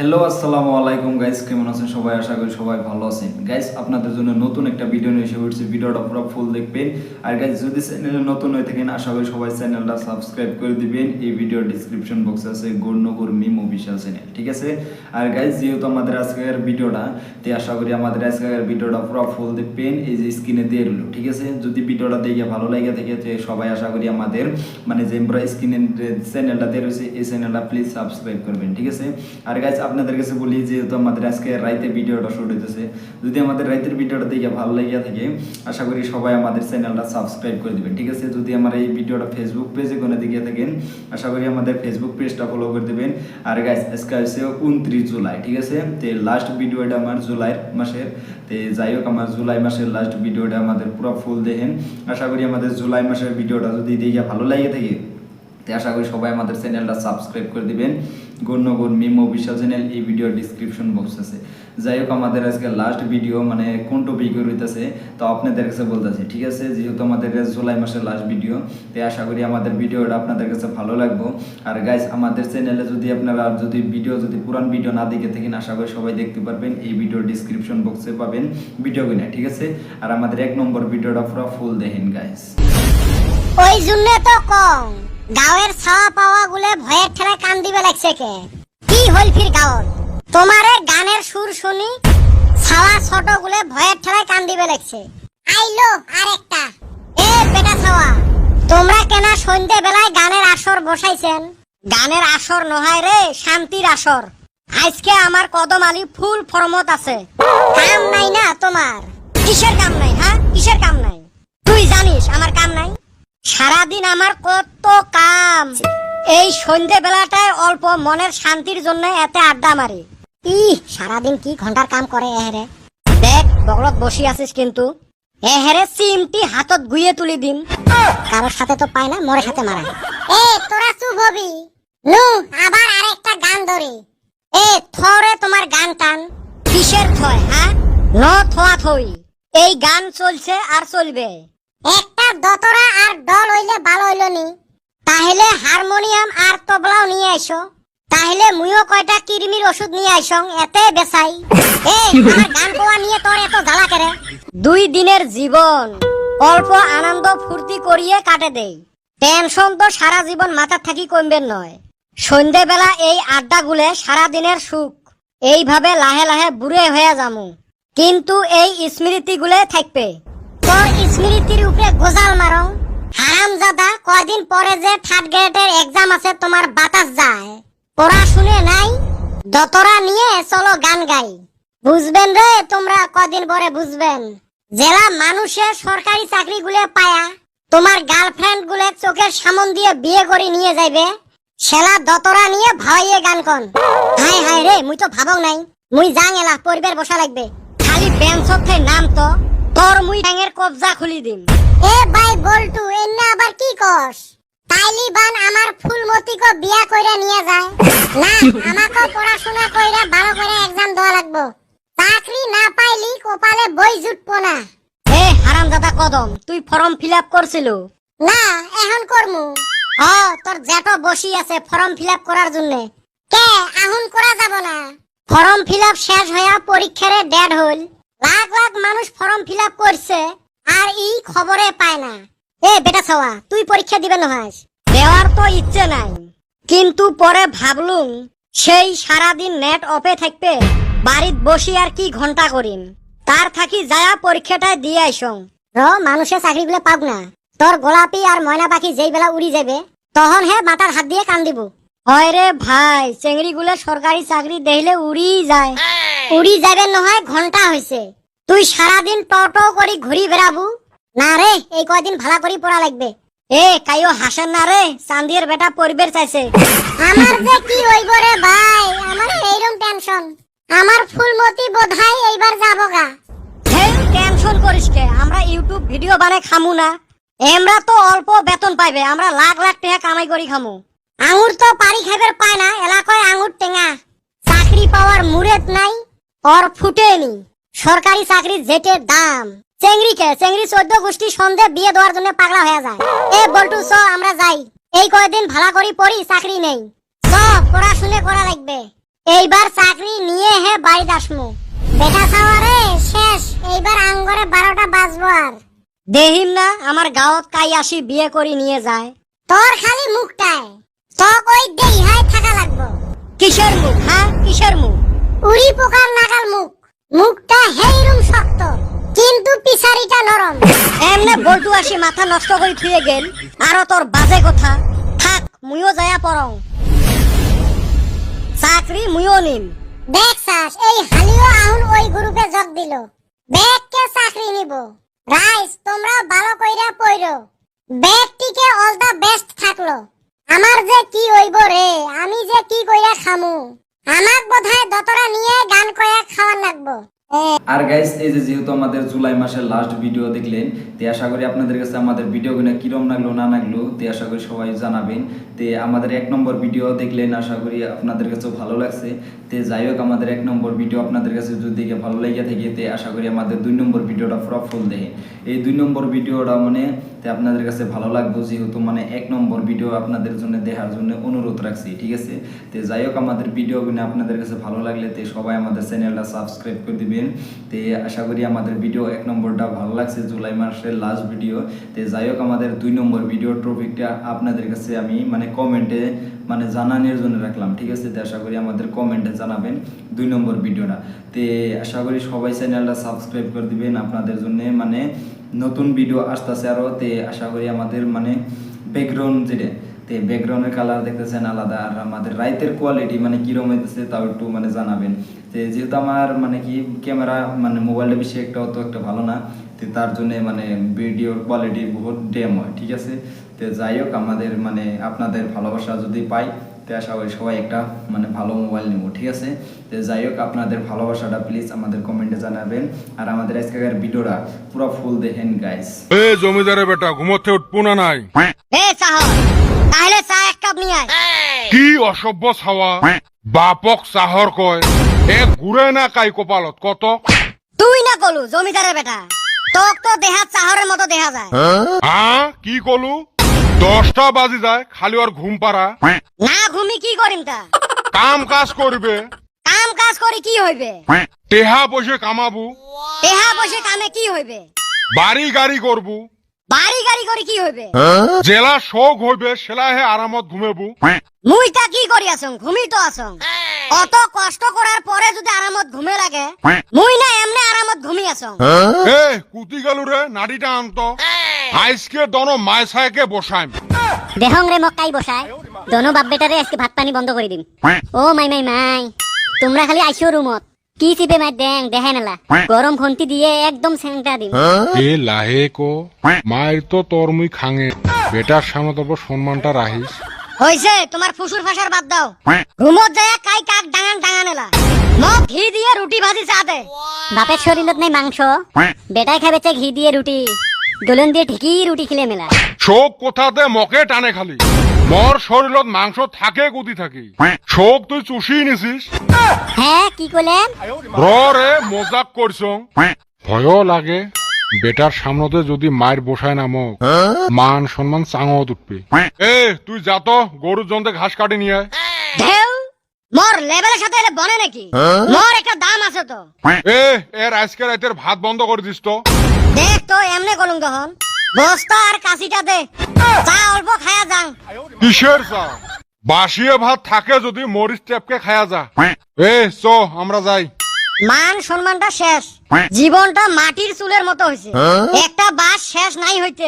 Hello আসসালামু আলাইকুম guys, কেমন আছেন সবাই? আশা করি সবাই ভালো আছেন। গাইস, আপনাদের জন্য নতুন একটা ভিডিও নিয়ে এসে পড়ছি। ভিডিওটা পুরো ফুল দেখবেন। আর গাইস, যদি চ্যানেলে নতুন হয়ে থাকেন, আশা করি সবাই চ্যানেলটা সাবস্ক্রাইব করে দিবেন। এই ভিডিওর ডেসক্রিপশন বক্সে আছে গণ্যগর মিম অফিশিয়াল চ্যানেল, ঠিক আছে? আর গাইস, যেহেতু আমাদের আজকের ভিডিওটা, তাই আশা করি আমাদের আজকের ভিডিওটা পুরো ফুল দেখবেন। এই যে স্ক্রিনে দিয়ে রইল, ঠিক আছে? যদি ভিডিওটা দেখে ভালো লাগে থাকে, সবাই আশা করি আমাদের যে আমরা স্ক্রিনে চ্যানেলটা দিয়ে রয়েছে, এই চ্যানেলটা প্লিজ সাবস্ক্রাইব করবেন, ঠিক আছে? আর গাইস, আপনাদের কাছে বলি, যেহেতু আমাদের আজকে রাইতে ভিডিওটা শুরু হইতেছে, যদি আমাদের রাইতের ভিডিওটা দেখে ভালো লাগিয়া থাকে, আশা করি সবাই আমাদের চ্যানেলটা সাবস্ক্রাইব করে দিবেন, ঠিক আছে? যদি আমার এই ভিডিওটা ফেসবুক পেজে কোনো দিকে থাকেন, আশা করি আমাদের ফেসবুক পেজটা ফলো করে দিবেন। আর গাইস, আজকে হচ্ছে 29 জুলাই, ঠিক আছে? তো লাস্ট ভিডিওটা আমার জুলাই মাসের, তো যাই হোক, আমার জুলাই মাসের লাস্ট ভিডিওটা আমাদের পুরো ফুল দেখেন। আশা করি আমাদের জুলাই মাসের ভিডিওটা যদি দেখে ভালো লাগে থাকে, আশা করি সবাই আমাদের চ্যানেলটা সাবস্ক্রাইব করে দিবেন। গণ্যগর মিম অফিশিয়াল চ্যানেল, এই ভিডিওর ডিসক্রিপশন বক্স আছে। যাই হোক, আমাদের আজকে লাস্ট ভিডিও কোন টপিকে রইতেছে তো আপনাদের কাছে বলতেছি, ঠিক আছে? যেহেতু আমাদের জুলাই মাসের লাস্ট ভিডিও, তাই আশা করি আমাদের ভিডিওটা আপনাদের কাছে ভালো লাগবে। আর গাইস, আমাদের চ্যানেলে যদি আপনারা যদি পুরান ভিডিও না দেখে থাকেন, আশা করি সবাই দেখতে পারবেন। এই ভিডিওর ডিসক্রিপশন বক্সে পাবেন ভিডিও কিনা, ঠিক আছে? আর আমাদের 1 নম্বর ভিডিওটা পুরো ফুল দেখেন গাইস। ওই জন্য তো কম গাঁয়ের ছাওয়া পাওয়া গুলে ভয়ের ঠেলায় কান দিবে লাগছে কে? কি হইল ফির গাঁর? তোমারে গানের সুর শুনি ছাওয়া ছোট গুলে ভয়ের ঠেলায় কান দিবে লাগছে। আইলো আরেকটা। এ বেটা ছাওয়া, তোমরা কেনা সন্ধ্যে বেলায় গানের আসর বসাইছেন? গানের আসর নয় রে, শান্তির আসর। আজকে আমার কদম আলী ফুল ফরমত আছে। কাম নাই না তোমার? কিসের কাম নাই? হ্যাঁ, কিসের কাম নাই? তুই জানিস আমার কাম নাই? সারাদিন আমার কত কাম। এই সন্ধ্যে বেলাটায় অল্প মনের শান্তির জন্য এতে আড্ডা মারি। সারাদিন কি ঘন্টার কাম করে এহেরে। দেখ, বগলত বসি আছিস কিন্তু এহেরে চিমটি হাতত গুইয়ে তুলি দিন। কারোর সাথে তো পায় না, মোরের সাথে মারা। এ তোরা চুপ হবি নু, আবার আরেকটা গান ধরি। এ থরে তোমার গান টান। কিসের থয়? হ্যাঁ, ন থোয়া থই। এই গান চলছে আর চলবে। একটা দতরা আর ডল হইলে ভালো হইল নি? তাহলে হারমোনিয়াম আর তবলাও নিয়ে আইসো। তাহলে মুইও কয়টা কিরমির ওষুধ নিয়ে আইসং, এতে বেসাই। আমার গান কোয়া নিয়ে তোর এত জ্বালা করে? 2 দিনের জীবন অল্প আনন্দ ফুর্তি করিয়ে কাটে দেই। টেনশন তো সারা জীবন মাথা থাকি কমবেন নয়। সন্ধ্যেবেলা এই আড্ডা গুলে সারা দিনের সুখ। এইভাবে লাহে লাহে বুড়ে হয়ে যামু, কিন্তু এই স্মৃতি গুলে থাকবে। তোর স্মৃতির উপরে গোজাল মারং হারামজাদা। কয়দিন পরে যে 3rd গ্রেডের এক্সাম আছে, তোমার বাতাস যায়। পড়াশুনে নাই, দতরা নিয়ে চলো গান গাই। বুঝবেন রে তোমরা, কয়দিন পরে বুঝবেন। জেলা মানুষের সরকারি চাকরি গুলে পায়া তোমার গার্লফ্রেন্ড গুলে চোখের সামন দিয়ে বিয়ে করে নিয়ে যাইবে। সেলা দতরা নিয়ে ভাইয়ে গান কন। হায় হায় রে, মুই তো ভাবং নাই। মুই যাং এলা, পরিবার বসা লাগবে। খালি বেঞ্চত নাম তো তোর মুই ট্যাঙের কবজা খুলি দিম। এ ভাই বল্টু, এন্না আবার কি কস? তাইলিবান আমার ফুলমতিকে বিয়া কইরা নিয়ে যায় না? আমাকে পড়াশোনা কইরা ভালো করে এক্সাম দেওয়া লাগবো। চাকরি না পাইলি কপালে বই জুটবো না। এ হারামজাদা কদম, তুই ফর্ম ফিল আপ করছিল না? এখন করমু। তোর জেটো বসি আছে ফর্ম ফিল আপ করার জন্য। কে এখন করা যাব না? ফর্ম ফিল আপ শেষ হইয়া পরীক্ষার ডেট হল। লাখ লাখ মানুষ ফর্ম ফিল আপ করছে, আর এই খবরে পায় না। এ বেটা ছাওয়া, তুই পরীক্ষা দিবে নহাস? দেওয়ার তো ইচ্ছে নাই, কিন্তু পরে ভাবলুম সেই সারাদিন নেট অফে থাকবে, বাড়িত বসি আর কি ঘন্টা করিম, তার থাকি যায়া পরীক্ষাটা দিয়ে আইসং। মানুষের চাকরি গুলো পাব না। তোর গোলাপি আর ময়না পাখি যেই বেলা উড়ি যাবে, তখন হে মাথার হাত দিয়ে কান দিব। হয় রে ভাই, চেংড়ি গুলো সরকারি চাকরি দেখলে উড়ি যায়। উড়ি যাবে নহয়, ঘন্টা হয়েছে। তুই সারাদিন টো করি ঘুরি বেড়াবু না রে? এই কয়দিন ভালো করি পড়া লাগবে। এ কাইও হাসেন না রে, চান্দির বেটা পরিবেশ চাইছে। আমার যে কি হইব রে ভাই, আমার এইরকম টেনশন। আমার ফুলমতি বোধহয় এইবার যাবো গা। হেই, টেনশন করিস কে? আমরা ইউটিউব ভিডিও বানাই খামু না? আমরা তো অল্প বেতন পাইবে, আমরা লাখ লাখ টাকা কামাই করি খামু। আঙুর তো পারি খাইবার পায় না, এলাকায় আঙুর টেঙা। চাকরি পাওয়ার মুরেত নাই, ওর ফুটেনি। সরকারি চাকরির যেটের দাম। চেংড়ি 14 গোষ্ঠী সন্ধে বিয়ে দেওয়ার জন্য পাগলা হয়ে যায়। এ বল্টু, চ আমরা যাই। এই কয়েকদিন ভালো করি পড়ি, চাকরি নেই। চ পড়াশুনে করা লাগবে। এইবার চাকরি নিয়ে হে বাড়ি দাসমু। বেটা সাওয়ারে শেষ, এইবার আঙ্গরে 12টা বাজবো আর। দেহিম না আমার গাঁৱত কাই আসি বিয়ে করি নিয়ে যায়। তোর খালি মুখটায় তক ওই দেইহাই থাকা লাগবো। কিসের মুখ? হ্যাঁ কিসের মুখ? উড়ি পোকার নাগাল মুখ। মুখটা হেইরুম শক্ত কিন্তু পিছারিটা নরম। এমনে বলটু আসি মাথা নষ্ট করে থুয়ে গেল আরো তোর বাজে কথা। থাক মুইও যায়া পড়ং। চাকরি মুইও নিম। দেখছাস এই হালিও আহুন ওই গ্রুপে যোগ দিল। ব্যাগকে চাকরি নিব। রাইস তোমরা ভালো কইরা পড়ো। ব্যাগটিকে অল দা বেস্ট থাকলো। আমার যে কি হইব রে, আমি যে কি কইরা খামু। আমাক বোধহয় দতরা নিয়ে গান কয়া খাওয়ার লাগবো। আর গাইস এই যে যেহেতু আমাদের জুলাই মাসের লাস্ট ভিডিও দেখলেন, তে আশা করি আপনাদের কাছে আমাদের ভিডিওগুলো কিরম লাগলো না লাগলো তে আশা করি সবাই জানাবেন। তে আমাদের 1 নম্বর ভিডিও দেখলেন, আশা করি আপনাদের কাছে ভালো লাগছে। তে যাই হোক আমাদের 1 নম্বর ভিডিও আপনাদের কাছে যদি দেখে ভালো লেগে থাকে তে আশা করি আমাদের 2 নম্বর ভিডিওটা পুরো ফুল দেখেন। এই 2 নম্বর ভিডিওটা মানে তে আপনাদের কাছে ভালো লাগবে, যেহেতু মানে 1 নম্বর ভিডিও আপনাদের জন্য দেখার জন্য অনুরোধ রাখছি, ঠিক আছে। তে যাই হোক আমাদের ভিডিওগুলো আপনাদের কাছে ভালো লাগলে তে সবাই আমাদের চ্যানেলটা সাবস্ক্রাইব করে দিবেন। তে আশা করি আমাদের ভিডিও 1 নম্বরটা ভালো লাগছে, জুলাই মাসের লাস্ট ভিডিও। তে যাই হোক আমাদের 2 নম্বর ভিডিও টপিকটা আপনাদের কাছে আমি মানে কমেন্টে মানে জানানোর জন্য রাখলাম, ঠিক আছে। তে আশা করি আমাদের কমেন্টে জানাবেন 2 নম্বর ভিডিওটা। তে আশা করি সবাই চ্যানেলটা সাবস্ক্রাইব করে দিবেন আপনাদের জন্য মানে নতুন ভিডিও আসতেছে আরো। তে আশা করি আমাদের মানে ব্যাকগ্রাউন্ড যেটা তে ব্যাকগ্রাউন্ডের কালার দেখতেছেন আলাদা, আর আমাদের রাইতের কোয়ালিটি মানে কিরকম হইতেছে তাও একটু মানে জানাবেন। তে যেহেতু আমার মানে কি ক্যামেরা মানে মোবাইলটা বেশি একটা অত একটা ভালো না, তে তার জন্য মানে ভিডিওর কোয়ালিটি বহুত ড্যাম হয়, ঠিক আছে। তে যাই হোক আমাদের মানে আপনাদের ভালোবাসা যদি পাই তে আশা করি সবাই একটা মানে ভালো মোবাইল নিব, ঠিক আছে। তো যাই হোক আপনাদের ভালোবাসাটা প্লিজ আমাদের কমেন্টে জানাবেন, আর আমাদের আজকের ভিডিওটা পুরো ফুল দেখেন গাইস। এ জমিদারের বেটা ঘুমোতে উঠবো না নাই? এ চাহ তাহলে চা 1 কাপ নিয়ে আয়। কি অসভ্য ছাওয়া, বাপক চাহর কয় এ ঘুরে না কাই কপালত কত। তুই না কলু জমিদারের বেটা, তোক তো দেহা চাহরের মতো দেখা যায়। হ্যাঁ কি কলু? 10টা বাজি যায় খালি ওর ঘুম পাড়া। না ঘুমি কি করিম তা? কাম কাজ করবে। কাম কাজ করি কি হইবে? টেহা বসে কামাবু। দেহা বসে কামে কি হইবে? বাড়ি গাড়ি করবু। বাড়ি গাড়ি করে কি হইবে? জেলা শোক হইবে সেলাহে আরামত ঘুমেবু। মুই তা কি করি আসং, ঘুমি তো আসং। অত কষ্ট করার পরে যদি আরামত ঘুমে লাগে, মুই না এমনি আরামত ঘুমি আসং। এ কুতি গেলু রে নাড়িটা আনত। আজকে দনো মাইসাইকে বসাইম। দেহং রে মক্কাই বসাই দনো বাপ বেটারে আজকে ভাত পানি বন্ধ করে দিম। ও মাই মাই মাই, তোমরা খালি আইসো রুমত কি চিপে মাই দেং দেখাই নালা, গরম ঘন্টি দিয়ে একদম সেংটা দিম। এ লাহে কো মায়ের তো তোর মুই খাঙে, বেটার সামনে তোর সম্মানটা রাখিস। হইছে তোমার ফুসুর ফাসার বাদ দাও, রুমত যায় কাই কাক ডাঙান ডাঙান এলা। মগ ঘি দিয়ে রুটি ভাজি চা দে। বাপের শরীরত নাই মাংস, বেটাই খাবে ঘি দিয়ে রুটি, দোলন দিয়ে ঠিকই রুটি খেলে মেলা। শোক কোথাতে মকে টানে খালি, মর শরীরত মাংস থাকে কুতি থাকি। শোক তুই চুষি নিছিস। হ্যাঁ কি কইলেন? র রে মজাক করছ, ভয়ও লাগে বেটার সামনেতে যদি মায়ের বসায় নামক মান সম্মান চাঙত উঠবে। এ তুই যা তো গরুর জন্তে ঘাস কাটি নিয়ে আয়। ঢেউ মোর লেভেলের সাথে এলে বনে নাকি? মোর একটা দাম আছে তো। এ এর আজকে রাতের ভাত বন্ধ করে দিস তো। দেখ তো এমনে কলুম তখন বস্তা আর কাশিটা দে, চা অল্প খায়া যাং। কিসের চা? বাসিয়ে ভাত থাকে যদি মরিচ টেপকে খায়া যা। এ চো আমরা যাই। মান সম্মানটা শেষ, জীবনটা মাটির চুলের মতো হয়েছে। একটা বাস শেষ নাই হইতে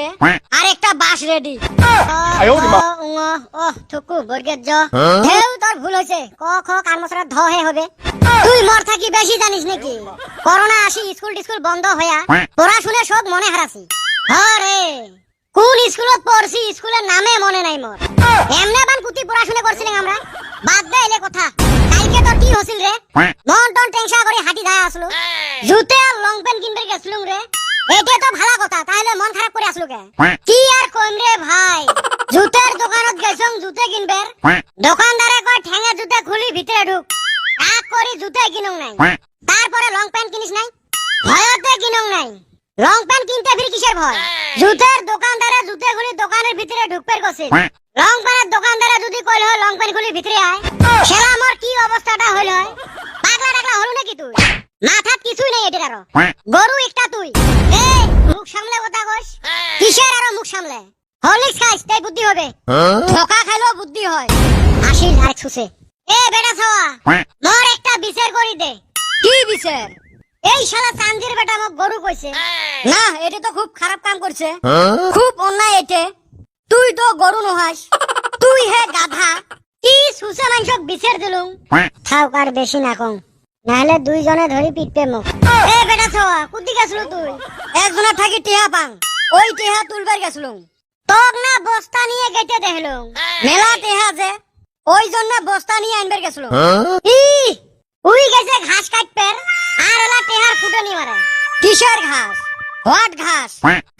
আর একটা বাস রেডি। থুকু বর্গের জ ঢেউ তোর ভুল হয়েছে, ক খ কার মশরা ধ হে হবে। তুই মর থাকি বেশি জানিস নাকি? করোনা আসি স্কুল টিস্কুল বন্ধ হইয়া পড়াশুনে সব মনে হারাছি। হরে কোন স্কুলত পড়ছি স্কুলের নামে মনে নাই মোর। এমনে বান কুতি পড়াশুনা করছিলাম আমরা। বাদ দে এলে কথা, কালকে তোর কি হছিল রে? মন টন টেনশন করে হাঁটি যায় আসলো, জুতে আর লং প্যান্ট কিনবে গেছিলুম রে। এটা তো ভালো কথা, তাহলে মন খারাপ করে আসলো কে? কি আর কইম রে ভাই, জুতের দোকানত গেছং জুতে কিনবে, দোকানদারে কয় ঠ্যাঙে জুতে খুলি ভিতরে ঢুক। আগ করি জুতে কিনুং নাই, তারপরে লং প্যান্ট কিনিস নাই, ভয়তে কিনুং নাই। লং প্যান্ট কিনতে ফির কিসের ভয়? জুতের দোকানদারে জুতে খুলি দোকানের ভিতরে ঢুকপের গেছে লং পেনের দোকানদারে যদি কইল হয় লং পেন খুলি ভিতরে আয় সেলা আমার কি অবস্থাটা হইল হয় পাগলা টাগলা হলো নাকি তুই মাথাত কিছুই নেই এটার আরো গরু একটা তুই এই মুখ সামলে কথা কইস কিসের আরো মুখ সামলে হরলিক্স খাইস তাই বুদ্ধি হবে ধোকা খাইলেও বুদ্ধি হয় আসিল আরেক সুসে এ বেটা ছাওয়া মোর একটা বিচার করি দে কি বিচার এই শালা চান্দির বেটা মোক গরু কইছে না এটা তো খুব খারাপ কাম করছে খুব অন্যায় এতে তুই তো গরু নহাস তুই হে গাধা কি সুসে মাংসক বিচার দিলুম থাও আর বেশি না কম নাহলে দুইজনে ধরি পিটপে মুখ এ বেটা ছাওয়া কুদি গেছলু তুই একজনের থাকি টিহা পাং ওই টিহা তুলবার গেছলুম তক না বস্তা নিয়ে গেটে দেখলুম মেলা টিহা যে ওই জন্য বস্তা নিয়ে আনবার গেছলুম ই উই গেছে ঘাস কাটপের আর ওলা টেহার ফুটানি মারে কিসের ঘাস হোয়াট ঘাস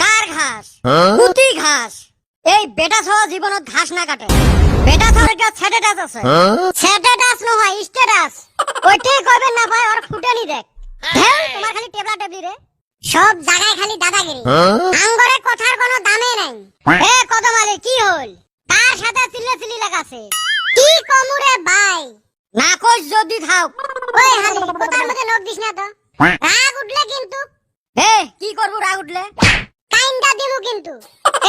কার ঘাস কুতি ঘাস এই বেটা ছাওয়া জীবনত ঘাস না কাটে বেটা ছাওয়ার একটা স্ট্যাটাস আছে স্ট্যাটাস নহয় স্ট্যাটাস ওইটাই কইবেন না ভাই ওর ফুটানি দেখ ঢেউ তোমার খালি টেবলা টেবলি রে সব জায়গায় খালি দাদাগিরি আঙ্গরে কথার কোনো দামে নাই এ কদমালে কি হল তার সাথে চিল্লাচিল্লি লাগাছে কি কমুরে ভাই না কইস যদি থাক ওই হালি কথার মধ্যে নখ দিস না তো রাগ উঠলে কিন্তু এ কি করব রাগ উঠলে কাইন্দা দিমু কিন্তু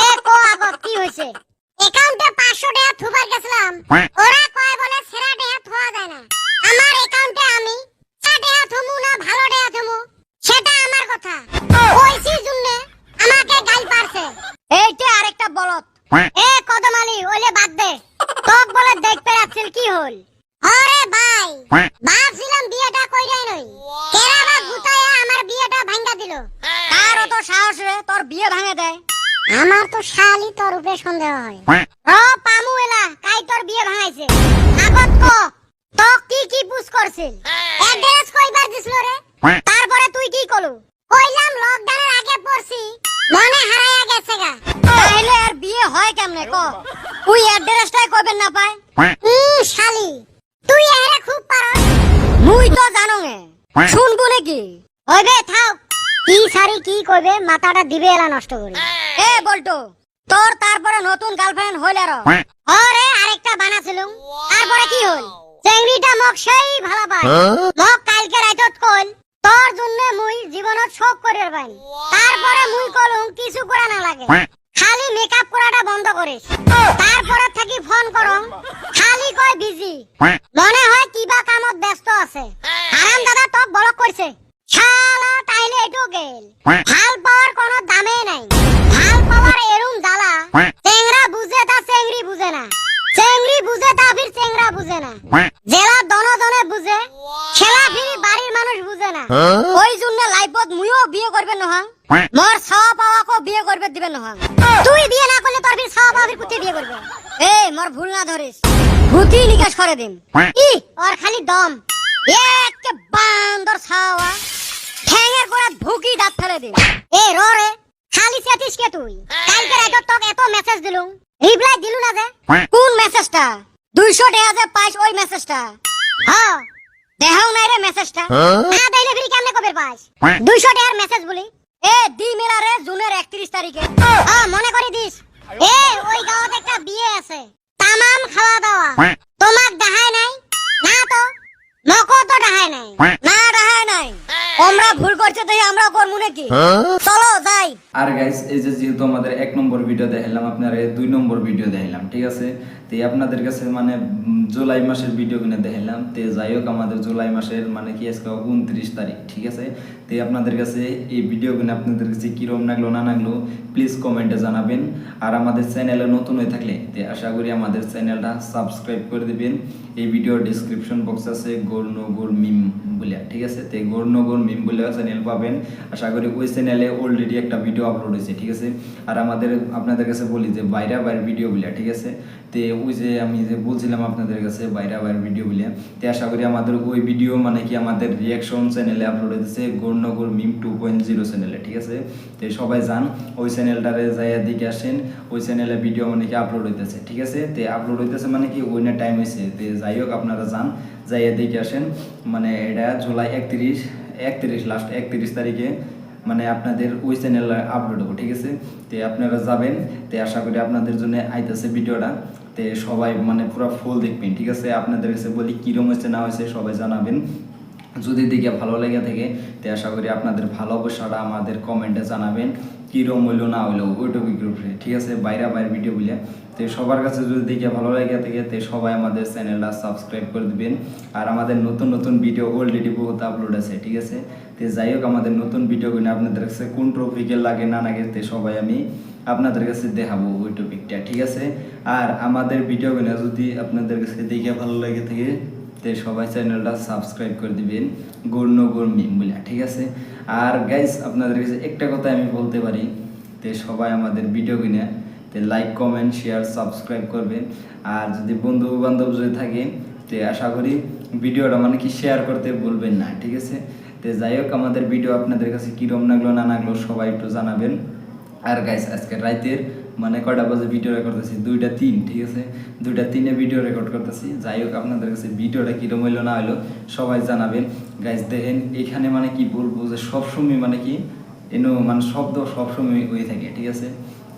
এ কো আগত কি হইছে অ্যাকাউন্টে 500 টাকা থুবার গেছলাম ওরা কয় বলে সেরা টাকা থোয়া যায় না আমার অ্যাকাউন্টে আমি টাকা থমু না ভালো টাকা থমু সেটা আমার কথা কইছি জুনে আমাকে গাল পারছে এইটা আরেকটা বলত এ কদমালি ওলে বাদ দে তোক বলে দেখতে রাখছিল কি হল আরে ভাই ভাবছিলাম বিয়েটা কইরাই নই কেরা বা গুতায়া আমার বিয়েটা ভাঙা দিল কার তো সাহস রে তোর বিয়ে ভাঙে দেয় আমার তো শালি তোর উপরে সন্দেহ হয় ও পামু এলা কাই তোর বিয়ে ভাঙাইছে আগত কো তো কি পুষ করছিল অ্যাড্রেস কইবার দিছিল রে তারপরে তুই কি কলু কইলাম লকডাউনের আগে পড়ছি মনে হারায়া গেছে গা তাইলে আর বিয়ে হয় কেমনে কো তুই অ্যাড্রেসটাই কইবেন না পায় শালি তুই এরা খুব পারস মুই তো জানো নে শুনবো নাকি হইবে থাক কি সারি কি কইবে মাথাটা দিবে এলা নষ্ট করি এ বলতো তোর তারপরে নতুন গার্লফ্রেন্ড হইল আর আরে আরেকটা বানাছিলুম তারপরে কি হল চেংড়িটা মক সেই ভালো পায় মক কালকে রাইতত কইল তোর জন্য মুই জীবনত শোক করির পাই তারপরে মুই কলুম কিছু করা না লাগে খালি মেকআপ করাটা বন্ধ করিস তারপরে থাকি ফোন করম খালি কয় বিজি মনে হয় কিবা কামত ব্যস্ত আছে আরাম দাদা তো ব্লক করছে শালা তাইলে এটো গেল ভাল পাওয়ার কোনো দামে নাই ভাল পাওয়ার এরুম জ্বালা চেংড়া বুঝে তা চেংড়ি বুঝে না চেংড়ি বুঝে তা ফির চেংড়া বুঝে না জেলা দনজনে বুঝে খেলা ফিরি বাড়ির মানুষ বুঝে না ওই জন্য লাইফত মুইও বিয়ে করবে নহা মোর ছাওয়া পাওয়াকে বিয়ে করবে দিবে নহা তুই বিয়ে না করলে তোর ফির ছাওয়া পাওয়া ফির কুত্তে বিয়ে করবে এই মোর ভুল না ধরিস ভূতি নিকাশ করে দিম ই ওর খালি দম এক বান্দর ছাওয়া ঠ্যাঙের গোড়া ভুকি দাঁত ফেলে দিম এ রে খালি চেতিস কে তুই কালকে রাতে তোকে এত মেসেজ দিলুম রিপ্লাই দিলু না যে কোন মেসেজটা 200 টাকা যে পাইস ওই মেসেজটা হ্যাঁ দেখাও নাই রে মেসেজটা না দেইলে ফির কেমনে কবে পাইস 200 টাকার মেসেজ বলি এ দি মেলা রে জুনের 31 তারিখে মনে করে দিস এ ওই গাঁওতে একটা বিয়ে আছে তামাম খাওয়া দাওয়া তোমাক দেখায় নাই না তো নকো তো দেখায় নাই না দেখায় নাই আমরা ভুল করছে তাই আমরা করমু নাকি চলো যাই আর গাইস এই যে যেহেতু আমাদের 1 নম্বর ভিডিও দেখাইলাম আপনারা 2 নম্বর ভিডিও দেখাইলাম ঠিক আছে তো আপনাদের কাছে মানে জুলাই মাসের ভিডিও কিনে দেখাইলাম তো যাই হোক আমাদের জুলাই মাসের মানে কি আজকে 29 তারিখ ঠিক আছে তো আপনাদের কাছে এই ভিডিও কিনে আপনাদের কাছে কিরকম লাগলো না লাগলো প্লিজ কমেন্টে জানাবেন আর আমাদের চ্যানেলে নতুন হয়ে থাকলে তো আশা করি আমাদের চ্যানেলটা সাবস্ক্রাইব করে দিবেন এই ভিডিওর ডেসক্রিপশন বক্স আছে গৌরনগর মিম বলে ঠিক আছে তো গৌরনগর মিম বলে চ্যানেল পাবেন আশা করি ওই চ্যানেলে অলরেডি একটা ভিডিও আপলোড হয়েছে ঠিক আছে আর আমাদের আপনাদের কাছে বলি যে বাইরে ভিডিও বলে ঠিক আছে তো ওই যে আমি যে বলছিলাম আপনাদের কাছে বাইরে ভিডিও বলে তো আশা করি আমাদের ওই ভিডিও মানে কি আমাদের রিয়াকশন চ্যানেলে আপলোড হয়েছে গৌরনগর মিম 2.0 চ্যানেলে ঠিক আছে তো সবাই যান ওই চ্যানেলটারে যাইয়া দিকে আসেন ওই চ্যানেলে ভিডিও মানে কি আপলোড হইতেছে ঠিক আছে তো আপলোড হইতেছে মানে কি ওই না টাইম হয়েছে তো যাই হোক আপনারা যান যাইয়া দিকে আসেন মানে এটা জুলাই 31 লাস্ট 31 তারিখে মানে আপনাদের ওই চ্যানেলে আপলোড হবো, ঠিক আছে? তো আপনারা যাবেন, তো আশা করি আপনাদের জন্য আইতেছে ভিডিওটা, তো সবাই মানে পুরো ফুল দেখবেন, ঠিক আছে? আপনাদের কাছে বলি কীরকম হয়েছে না হয়েছে সবাই জানাবেন। যদি দেখে ভালো লেগে থাকে তো আশা করি আপনাদের ভালোবাসাটা আমাদের কমেন্টে জানাবেন, কীরকম হইলো না হইলো ওই টপিকের উপরে, ঠিক আছে? বাইরে ভিডিও বলে তো সবার কাছে যদি দেখে ভালো লেগে থাকে তো সবাই আমাদের চ্যানেলটা সাবস্ক্রাইব করে দিবেন। আর আমাদের নতুন নতুন ভিডিও অলরেডি বহুত আপলোড আছে, ঠিক আছে? তো যাই হোক, আমাদের নতুন ভিডিওগুলো আপনাদের কাছে কোন টপিকের লাগে না লাগে তো সবাই আমি আপনাদের কাছে দেখাবো ওই টপিকটা, ঠিক আছে? আর আমাদের ভিডিওগুলো যদি আপনাদের কাছে দেখে ভালো লাগে থাকে তো সবাই চ্যানেলটা সাবস্ক্রাইব করে দিবেন, গৌর মিম বলে, ঠিক আছে? আর গাইস আপনাদের কাছে একটা কথা আমি বলতে পারি, তো সবাই আমাদের ভিডিও কিনে তো লাইক কমেন্ট শেয়ার সাবস্ক্রাইব করবেন। আর যদি বন্ধু বান্ধব যদি থাকে তো আশা করি ভিডিওটা মানে কি শেয়ার করতে বলবেন না, ঠিক আছে? তো যাই হোক, আমাদের ভিডিও আপনাদের কাছে কীরকম লাগলো না লাগলো সবাই একটু জানাবেন। আর গাইস আজকে রাতের মানে কয়টা বাজে ভিডিও রেকর্ড করতেছি? 2:03, ঠিক আছে? 2:03 ভিডিও রেকর্ড করতেছি। যাই হোক, আপনাদের কাছে ভিডিওটা কীরকম হইলো না হইলো সবাই জানাবেন। গাইস দেখেন এখানে মানে কি বলবো যে সবসময় মানে কি মানে শব্দ সবসময় হয়ে থাকে, ঠিক আছে?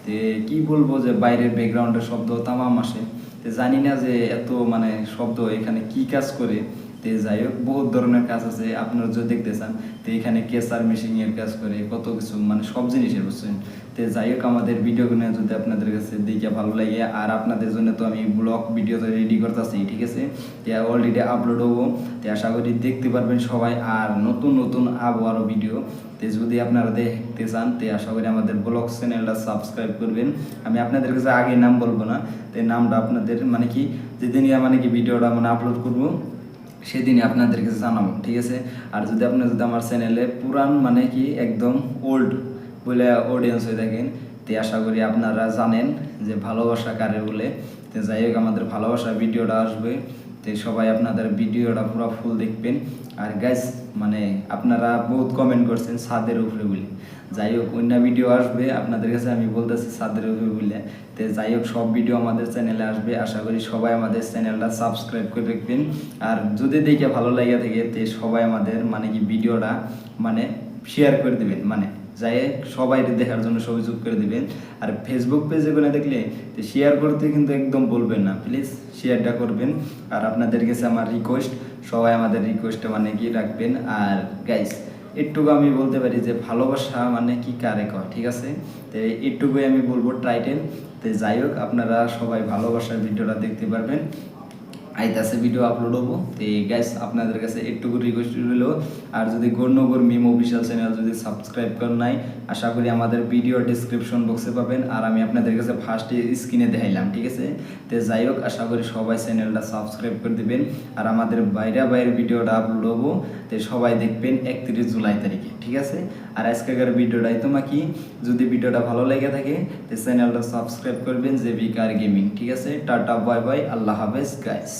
তো কি বলবো যে বাইরের ব্যাকগ্রাউন্ডের শব্দ তামাম আসে, তো জানি না যে এত মানে শব্দ এখানে কি কাজ করে। তো যাই হোক, বহুত ধরনের কাজ আছে, আপনারা যদি দেখতে চান তো এখানে কেসার মেশিনের কাজ করে, কত কিছু মানে সব জিনিসের বুঝছেন। তো যাই হোক, আমাদের ভিডিওগুলো যদি আপনাদের কাছে দেখে ভালো লাগে, আর আপনাদের জন্য তো আমি ব্লগ ভিডিও তো রেডি করতেছি, ঠিক আছে? তো অলরেডি আপলোড হবো, তো আশা করি দেখতে পারবেন সবাই। আর নতুন নতুন আরও ভিডিও তো যদি আপনারা দেখতে চান তো আশা করি আমাদের ব্লগ চ্যানেলটা সাবস্ক্রাইব করবেন। আমি আপনাদের কাছে আগে নাম বলবো না, তো নামটা আপনাদের মানে কি যেদিন মানে কি ভিডিওটা মানে আপলোড করবো সেদিনই আপনাদের কাছে জানাবো, ঠিক আছে? আর যদি আপনারা যদি আমার চ্যানেলে পুরান মানে কি একদম ওল্ড বলে অডিয়েন্স হয়ে থাকেন তো আশা করি আপনারা জানেন যে ভালোবাসা কারে বলে। তো যাই হোক, আমাদের ভালোবাসা ভিডিওটা আসবে, তো সবাই আপনাদের ভিডিওটা পুরো ফুল দেখবেন। আর গাইস মানে আপনারা বহুত কমেন্ট করছেন ছাদের উপরে বলে, যাই হোক অন্য ভিডিও আসবে আপনাদের কাছে আমি বলতেছি ছাদের উপরে বলে। তো যাই হোক, সব ভিডিও আমাদের চ্যানেলে আসবে, আশা করি সবাই আমাদের চ্যানেলটা সাবস্ক্রাইব করে রাখবেন। আর যদি দেখে ভালো লাগে থাকে তো সবাই আমাদের মানে কি ভিডিওটা মানে শেয়ার করে দিবেন, মানে যাই সবাই দেখার জন্য সুযোগ করে দিবেন। আর ফেসবুক পেজে করে দেখলে তো শেয়ার করতে কিন্তু একদম বলবেন না, প্লিজ শেয়ারটা করবেন। আর আপনাদের কাছে আমার রিকোয়েস্ট, সবাই আমাদের রিকোয়েস্টটা মানে কি রাখবেন। আর গাইস একটুকু আমি বলতে পারি যে ভালোবাসা মানে কি কারে কয়, ঠিক আছে? তো একটুকুই আমি বলবো টাইটেল। তো যাই হোক, আপনারা সবাই ভালোবাসার ভিডিওটা দেখতে পারবেন, আইতাছে ভিডিও আপলোড হবো। তো গাইস আপনাদের কাছে একটুকু রিকোয়েস্ট রইল, আর যদি গৌর মিম অফিসিয়াল চ্যানেল যদি সাবস্ক্রাইব করেন নাই আশা করি আমাদের ভিডিও ডিসক্রিপশন বক্সে পাবেন, আর আমি আপনাদের কাছে ফার্স্টে স্ক্রিনে দেখাইলাম, ঠিক আছে? তো যাই হোক, আশা করি সবাই চ্যানেলটা সাবস্ক্রাইব করে দিবেন। আর আমাদের বাইরের ভিডিওটা আপলোড হবো তো সবাই দেখবেন 31 জুলাই তারিখে, ঠিক আছে? আর আজকের ভিডিওটাই তোমাকে যদি ভিডিওটা ভালো লেগে থাকে তো চ্যানেলটা সাবস্ক্রাইব করবেন, জেবি কার গেমিং, ঠিক আছে? টাটা বাই বাই, আল্লাহ হাফেজ গাইস।